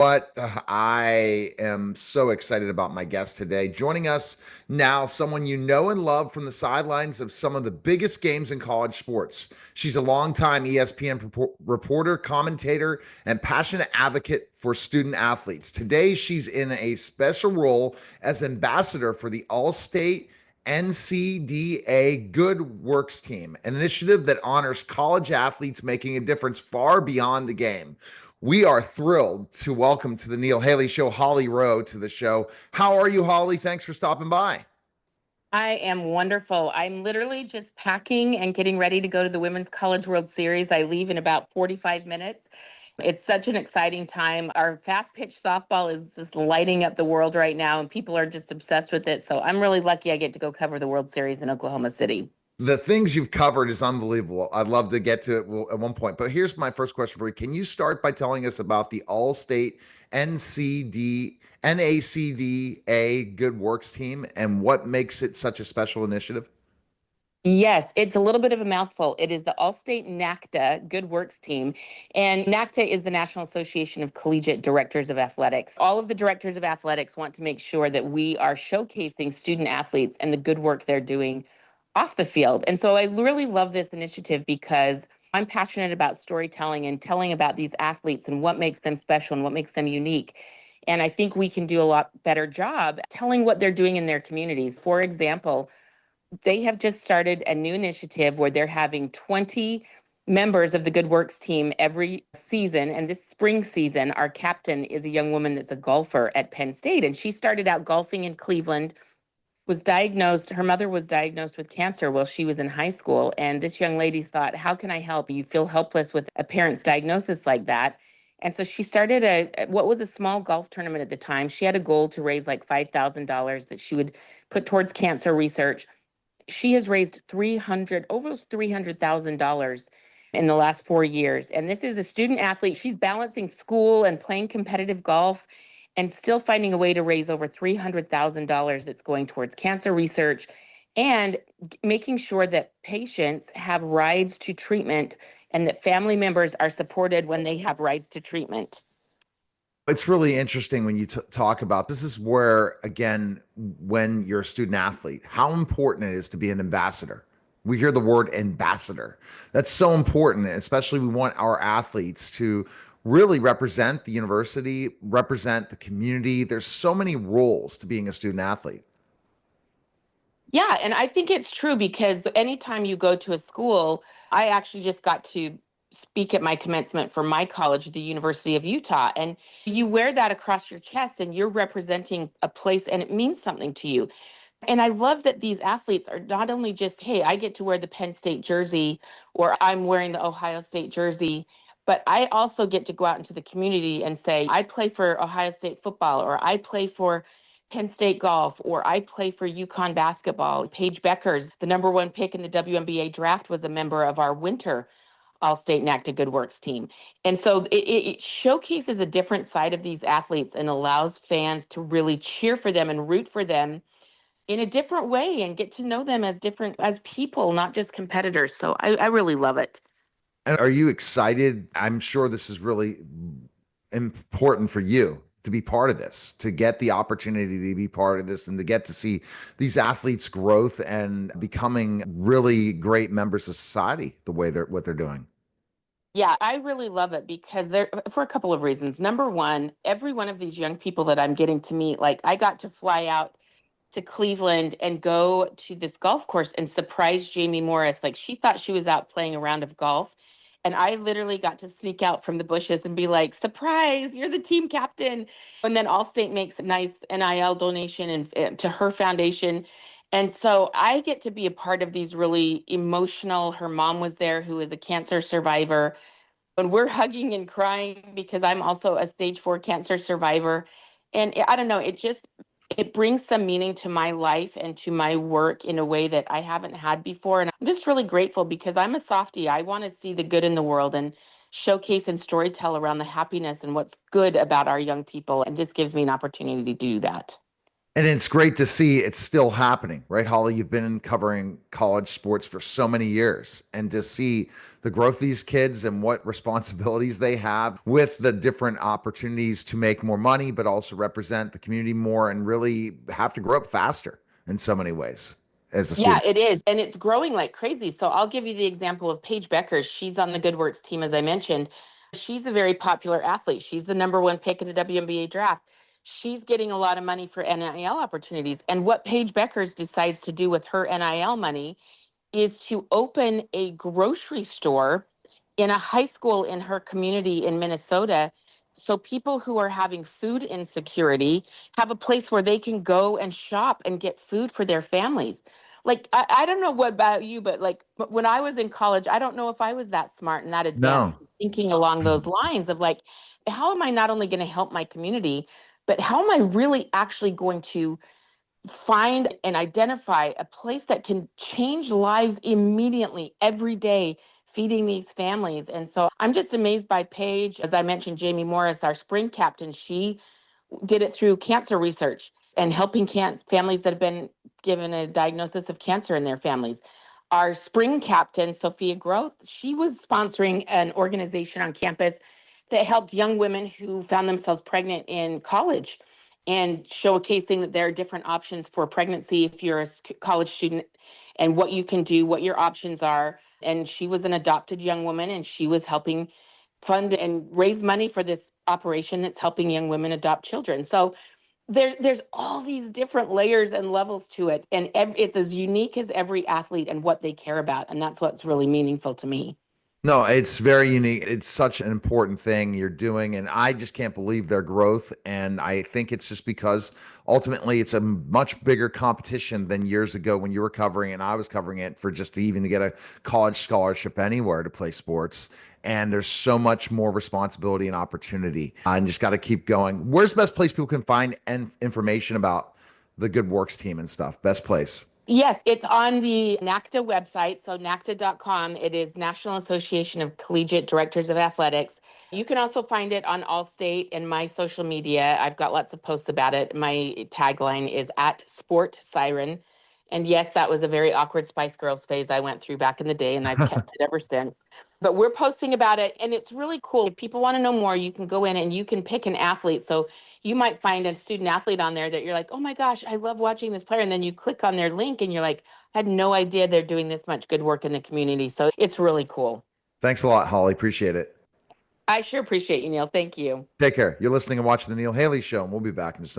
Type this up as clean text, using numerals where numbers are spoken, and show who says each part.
Speaker 1: But I am so excited about my guest today. Joining us now, someone you know and love from the sidelines of some of the biggest games in college sports. She's a longtime ESPN reporter, commentator, and passionate advocate for student athletes. Today, she's in a special role as ambassador for the All-State NCDA Good Works Team, an initiative that honors college athletes making a difference far beyond the game. We are thrilled to welcome to the Neil Haley Show, Holly Rowe, to the show. How are you, Holly? Thanks for stopping by.
Speaker 2: I am wonderful. I'm literally just packing and getting ready to go to the Women's College World Series. I leave in about 45 minutes. It's such an exciting time. Our fast pitch softball is just lighting up the world right now, and people are just obsessed with it. So I'm really lucky I get to go cover the World Series in Oklahoma City.
Speaker 1: The things you've covered is unbelievable. I'd love to get to it at one point. But here's my first question for you. Can you start by telling us about the All-State NACDA Good Works Team and what makes it such a special initiative?
Speaker 2: Yes, it's a little bit of a mouthful. It is the All-State NACDA Good Works Team. And NACDA is the National Association of Collegiate Directors of Athletics. All of the directors of athletics want to make sure that we are showcasing student athletes and the good work they're doing off the field. And so I really love this initiative because I'm passionate about storytelling and telling about these athletes and what makes them special and what makes them unique. And I think we can do a lot better job telling what they're doing in their communities. For example, they have just started a new initiative where they're having 20 members of the Good Works team every season. And this spring season, our captain is a young woman that's a golfer at Penn State. And she started out golfing in Cleveland, her mother was diagnosed with cancer while she was in high school. And this young lady thought, how can I help? You feel helpless with a parent's diagnosis like that. And so she started what was a small golf tournament at the time. She had a goal to raise like $5,000 that she would put towards cancer research. She has raised over $300,000 in the last 4 years. And this is a student athlete. She's balancing school and playing competitive golf and still finding a way to raise over $300,000 that's going towards cancer research and making sure that patients have rides to treatment and that family members are supported when they have rides to treatment.
Speaker 1: It's really interesting when you talk about this is where, again, when you're a student athlete, how important it is to be an ambassador. We hear the word ambassador. That's so important, especially we want our athletes to really represent the university, represent the community. There's so many roles to being a student athlete.
Speaker 2: Yeah, and I think it's true because anytime you go to a school, I actually just got to speak at my commencement for my college, the University of Utah, and you wear that across your chest and you're representing a place and it means something to you. And I love that these athletes are not only just, hey, I get to wear the Penn State jersey or I'm wearing the Ohio State jersey, but I also get to go out into the community and say, I play for Ohio State football or I play for Penn State golf or I play for UConn basketball. Paige Beckers, the number one pick in the WNBA draft, was a member of our winter All-State NACDA Good Works team. And so it showcases a different side of these athletes and allows fans to really cheer for them and root for them in a different way and get to know them as different as people, not just competitors. So I really love it.
Speaker 1: And are you excited? I'm sure this is really important for you to be part of this, to get the opportunity to be part of this and to get to see these athletes' growth and becoming really great members of society the way they're what they're doing.
Speaker 2: Yeah, I really love it because there for a couple of reasons. Number one, every one of these young people that I'm getting to meet, like I got to fly out to Cleveland and go to this golf course and surprise Jamie Morris. Like she thought she was out playing a round of golf. And I literally got to sneak out from the bushes and be like, surprise, you're the team captain. And then Allstate makes a nice NIL donation to her foundation. And so I get to be a part of these really emotional. Her mom was there, who is a cancer survivor. And we're hugging and crying because I'm also a stage 4 cancer survivor. And I don't know, it brings some meaning to my life and to my work in a way that I haven't had before. And I'm just really grateful because I'm a softie. I want to see the good in the world and showcase and storytell around the happiness and what's good about our young people. And this gives me an opportunity to do that.
Speaker 1: And it's great to see it's still happening, right, Holly? You've been covering college sports for so many years, and to see the growth of these kids and what responsibilities they have with the different opportunities to make more money, but also represent the community more and really have to grow up faster in so many ways as a
Speaker 2: Yeah,
Speaker 1: student.
Speaker 2: it is. And it's growing like crazy. So I'll give you the example of Paige Becker. She's on the Good Works team, as I mentioned. She's a very popular athlete. She's the number one pick in the WNBA draft. She's getting a lot of money for NIL opportunities. And what Paige Beckers decides to do with her NIL money is to open a grocery store in a high school in her community in Minnesota. So people who are having food insecurity have a place where they can go and shop and get food for their families. Like, I don't know what about you, but like when I was in college, I don't know if I was that smart and that advanced
Speaker 1: No.
Speaker 2: thinking along those lines of like, how am I not only going to help my community, but how am I really actually going to find and identify a place that can change lives immediately every day, feeding these families. And so I'm just amazed by Paige. As I mentioned, Jamie Morris, our spring captain, she did it through cancer research and helping families that have been given a diagnosis of cancer in their families. Our spring captain, Sophia Groth, she was sponsoring an organization on campus that helped young women who found themselves pregnant in college and showcasing that there are different options for pregnancy if you're a college student and what you can do, what your options are. And she was an adopted young woman and she was helping fund and raise money for this operation that's helping young women adopt children. So there's all these different layers and levels to it. And it's as unique as every athlete and what they care about. And that's what's really meaningful to me.
Speaker 1: No, it's very unique. It's such an important thing you're doing, and I just can't believe their growth. And I think it's just because ultimately it's a much bigger competition than years ago when you were covering and I was covering it for just to even to get a college scholarship anywhere to play sports. And there's so much more responsibility and opportunity, and just got to keep going. Where's the best place people can find information about the Good Works team and stuff? Best place.
Speaker 2: Yes, it's on the NACDA website. So NACDA.com. It is National Association of Collegiate Directors of Athletics. You can also find it on Allstate and my social media. I've got lots of posts about it. My tagline is at Sport Siren. And yes, that was a very awkward Spice Girls phase I went through back in the day, and I've kept it ever since. But we're posting about it, and it's really cool. If people want to know more, you can go in and you can pick an athlete. So you might find a student athlete on there that you're like, oh my gosh, I love watching this player. And then you click on their link and you're like, I had no idea they're doing this much good work in the community. So it's really cool.
Speaker 1: Thanks a lot, Holly. Appreciate it.
Speaker 2: I sure appreciate you, Neil. Thank you.
Speaker 1: Take care. You're listening and watching the Neil Haley Show, and we'll be back in just a moment.